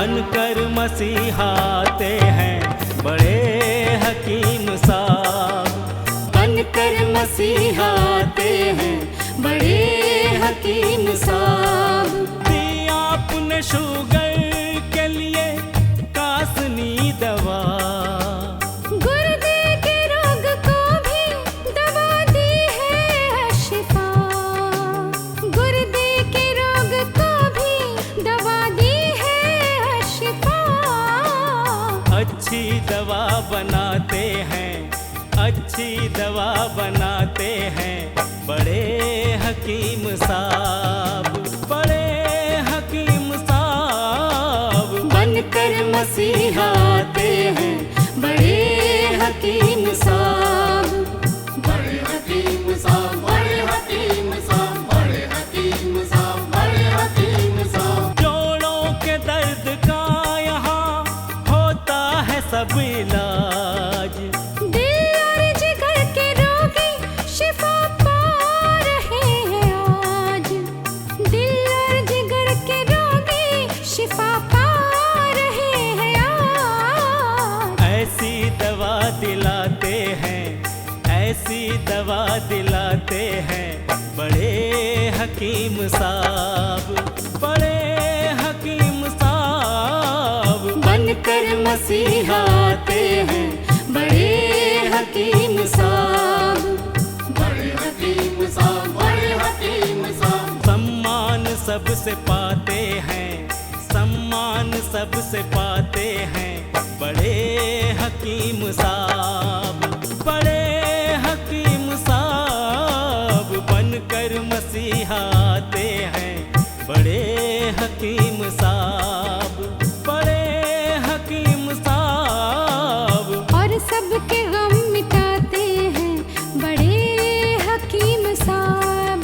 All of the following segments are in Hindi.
बनकर मसीहाते हैं बड़े हकीम साहब। बनकर मसीहाते हैं बड़े हकीम साहब। दिया आपने शुगर के लिए कासनी दवा, गुर्दे के रोग को भी दवा दी है शिफा। गुर्दे के रोग को भी दवा दी है शिफा। अच्छी दवा बनाते हैं, अच्छी दवा बनाते हैं बड़े हकीम साहब, बड़े हकीम साहब। बनकर मसीहाते हैं बड़े हकीम साहब। बड़े हकीम साहब, बड़े हकीम साहब, बड़े हकीम साहब, बड़े हकीम साहब। जोड़ों के दर्द का यहाँ होता है सब इलाज, दिल और जिगर के रोगी शिफा पा रहे हैं आज। दिल और जिगर के रोगी शिफा पा रहे हैं आज। ऐसी दवा दिलाते हैं, ऐसी दवा दिलाते हैं बड़े हकीम साहब, बड़े हकीम साहब। बनकर मसीहाते हैं बड़े हकीम साहब। बड़े हकीम साहब, बड़े हकीम साहब। सम्मान सबसे पाते हैं, सम्मान सबसे पाते हैं बड़े हकीम साहब, बड़े हकीम साहब। बनकर मसीहाते हैं बड़े हकीम साहब, बड़े हकीम साहब। और सबके गम मिटाते हैं बड़े हकीम साहब।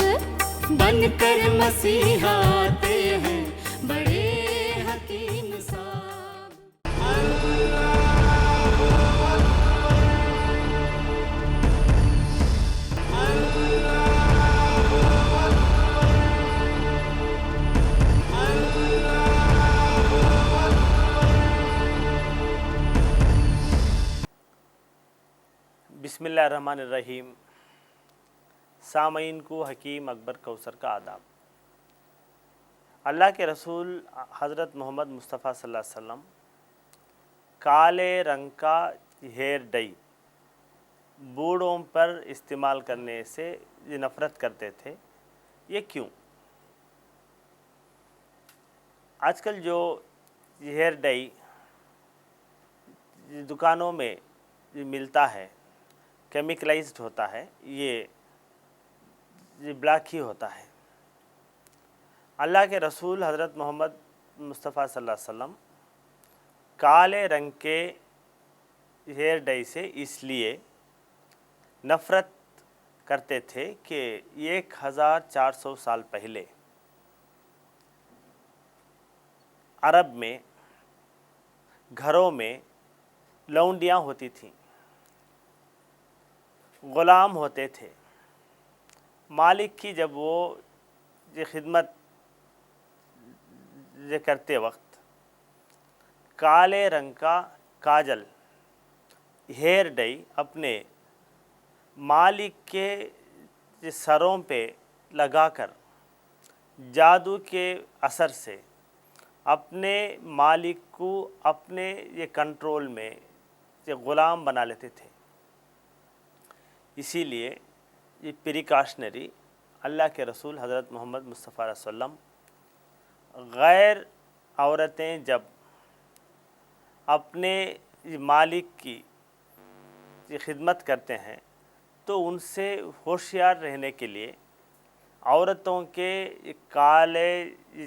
बनकर मसीहाते हैं बड़े हकीम साहब। बिस्मिल्लाहिर्रहमानिर्रहीम। सामईन को हकीम अकबर कौसर का आदाब। अल्लाह के रसूल हज़रत मोहम्मद मुस्तफ़ा सल्लल्लाहु अलैहि वसल्लम काले रंग का हेयर डई बूढ़ों पर इस्तेमाल करने से ये नफ़रत करते थे। ये क्यों? आजकल जो हेयर डई दुकानों में मिलता है, केमिकलाइज्ड होता है, ये ब्लैक ही होता है। अल्लाह के रसूल हज़रत मोहम्मद मुस्तफ़ा सल्लल्लाहु अलैहि वसल्लम काले रंग के हेयर डई से इसलिए नफ़रत करते थे कि 1400 साल पहले अरब में घरों में लौंडियाँ होती थीं, ग़ुलाम होते थे। मालिक की जब वो ये खिदमत करते वक्त काले रंग का काजल हेयर डई अपने मालिक के सरों पे लगाकर जादू के असर से अपने मालिक को अपने ये कंट्रोल में ये ग़ुलाम बना लेते थे। इसीलिए ये प्रिकॉशनरी अल्लाह के रसूल हज़रत मोहम्मद मुस्तफ़ा सल्लम गैर औरतें जब अपने मालिक की ये खिदमत करते हैं तो उनसे होशियार रहने के लिए औरतों के काले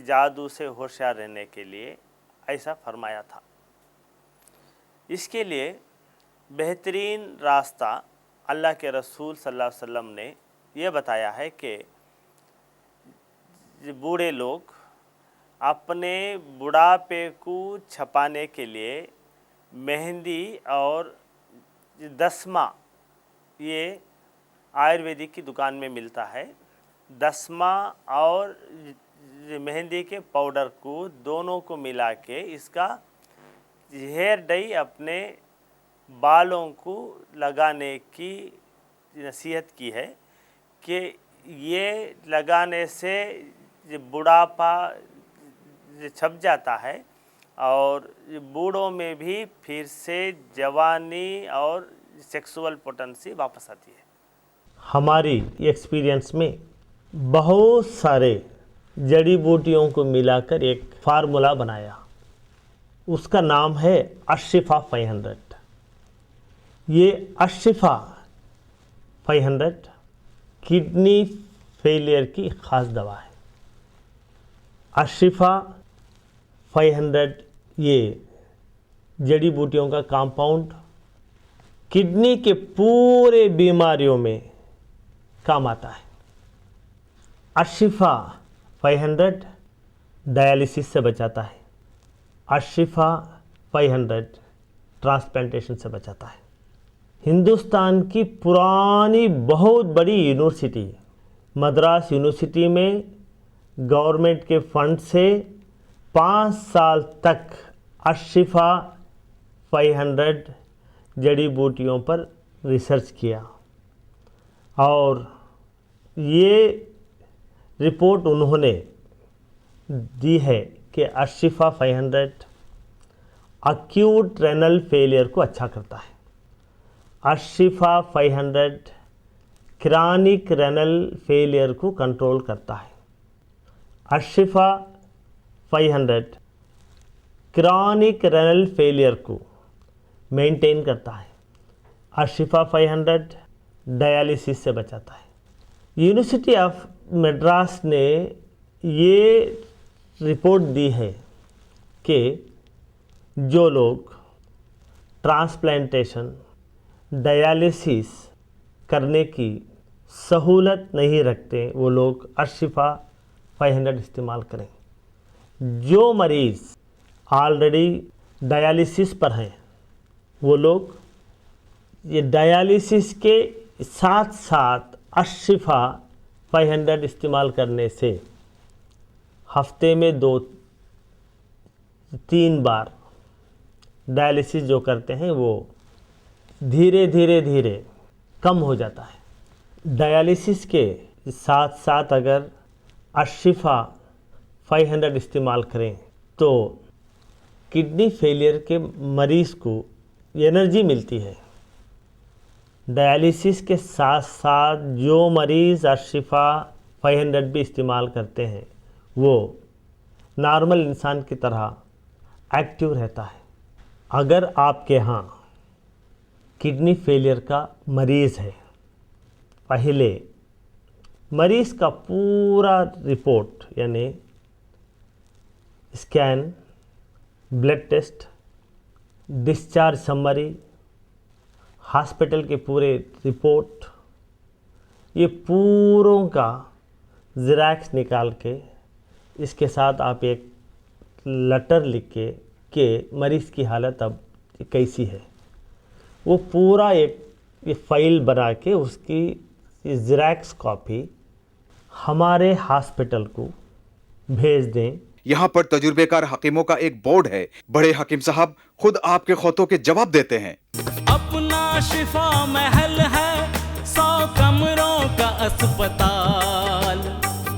जादू से होशियार रहने के लिए ऐसा फरमाया था। इसके लिए बेहतरीन रास्ता अल्लाह के रसूल सल्लल्लाहु अलैहि वसल्लम ने ये बताया है कि बूढ़े लोग अपने बुढ़ापे को छपाने के लिए मेहंदी और दस्मा, ये आयुर्वेदिक की दुकान में मिलता है। दस्मा और मेहंदी के पाउडर को दोनों को मिला के इसका हेयर डाई अपने बालों को लगाने की नसीहत की है कि ये लगाने से बुढ़ापा छप जाता है और बूढ़ों में भी फिर से जवानी और सेक्सुअल पोटेंसी वापस आती है। हमारी एक्सपीरियंस में बहुत सारे जड़ी बूटियों को मिलाकर एक फार्मूला बनाया, उसका नाम है अशिफा 500। ये अशिफा 500 किडनी फेलियर की ख़ास दवा है। अशिफा 500 ये जड़ी बूटियों का कंपाउंड किडनी के पूरे बीमारियों में काम आता है। अशिफा 500 डायलिसिस से बचाता है। अशिफा 500 ट्रांसप्लांटेशन से बचाता है। हिंदुस्तान की पुरानी बहुत बड़ी यूनिवर्सिटी मद्रास यूनिवर्सिटी में गवर्नमेंट के फंड से 5 साल तक अशिफा 500 जड़ी बूटियों पर रिसर्च किया और ये रिपोर्ट उन्होंने दी है कि अशिफा 500 अक्यूट रेनल फेलियर को अच्छा करता है। अशिफा 500 क्रॉनिक रेनल फेलियर को कंट्रोल करता है। अशिफा 500 क्रॉनिक रेनल फेलियर को मेंटेन करता है। अशिफा 500 डायलिसिस से बचाता है। यूनिवर्सिटी ऑफ मद्रास ने ये रिपोर्ट दी है कि जो लोग ट्रांसप्लांटेशन डायलिसिस करने की सहूलत नहीं रखते वो लोग अशिफा 500 इस्तेमाल करें। जो मरीज़ ऑलरेडी डायलिसिस पर हैं वो लोग ये डायलिसिस के साथ साथ अशिफा 500 इस्तेमाल करने से हफ्ते में 2-3 बार डायलिसिस जो करते हैं वो धीरे धीरे कम हो जाता है। डायलिसिस के साथ साथ अगर अशिफा 500 इस्तेमाल करें तो किडनी फेलियर के मरीज़ को एनर्जी मिलती है। डायलिसिस के साथ साथ जो मरीज़ अशिफा 500 भी इस्तेमाल करते हैं वो नॉर्मल इंसान की तरह एक्टिव रहता है। अगर आपके यहाँ किडनी फेलियर का मरीज़ है, पहले मरीज़ का पूरा रिपोर्ट यानी scan, blood test, discharge summary, hospital के पूरे रिपोर्ट, ये पूरों का ज़ेरॉक्स निकाल के इसके साथ आप एक लेटर लिख के मरीज़ की हालत अब कैसी है वो पूरा एक फाइल बना के उसकी ज़ेरॉक्स कॉपी हमारे हॉस्पिटल को भेज दें। यहाँ पर तजुर्बेकार हकीमों का एक बोर्ड है। बड़े हकीम साहब खुद आपके खौतों के जवाब देते हैं। अपना शिफा महल है 100 कमरों का अस्पताल।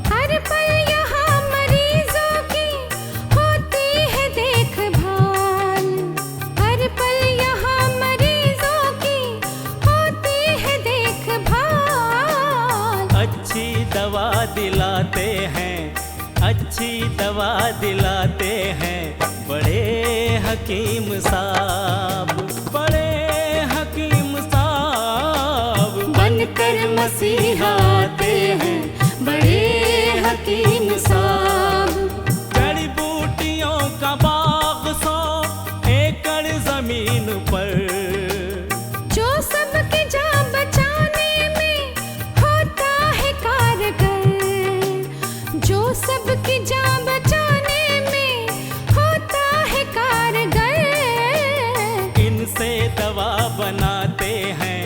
हर पल यहाँ मरीजों की होती है देखभाल। हर पल यहाँ मरीजों की होती है देखभाल। अच्छी दवा दिलाते हैं, अच्छी दवा दिलाते हैं बड़े हकीम साहब, बड़े हकीम साहब बनकर मसीहा आते हैं बड़े हकीम साहब। जड़ी बूटियों का बाग 100 एकड़ जमीन पर जो सबकी जान बचाने में होता है कारगर। जो सबकी जान बचाने में होता है कारगर। इनसे दवा बनाते हैं,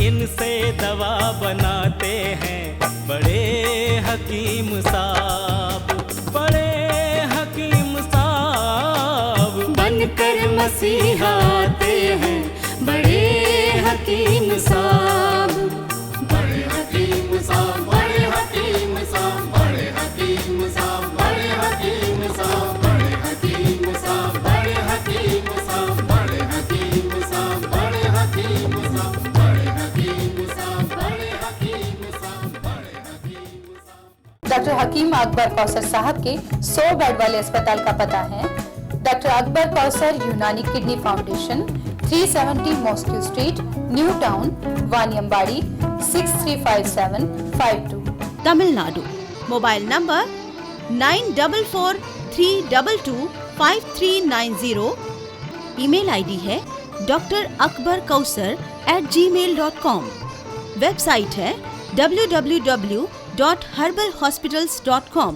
इनसे दवा बनाते हैं बड़े हकीम साहब। बनकर मसीहा आते हैं बड़े हकीम साहब। बड़े हकीम साहब, बड़े हकीम साहब, बड़े हकीम साहब, बड़े हकीम साहब, बड़े हकीम साहब, बड़े हकीम साहब, बड़े हकीम साहब, बड़े हकीम साहब, बड़े हकीम साहब, बड़े हकीम साहब, बड़े हकीम साहब। डॉक्टर हकीम अकबर कौसर साहब के 100 बेड वाले अस्पताल का पता है doctor Akbar Kausar Unani kidney foundation, 370 mosque street, new town, Vaniyambadi, 635752, Tamil Nadu. Mobile number 9443225390। Email ID है drakbarkausar@gmail.com। वेबसाइट है www.herbalhospitals.com।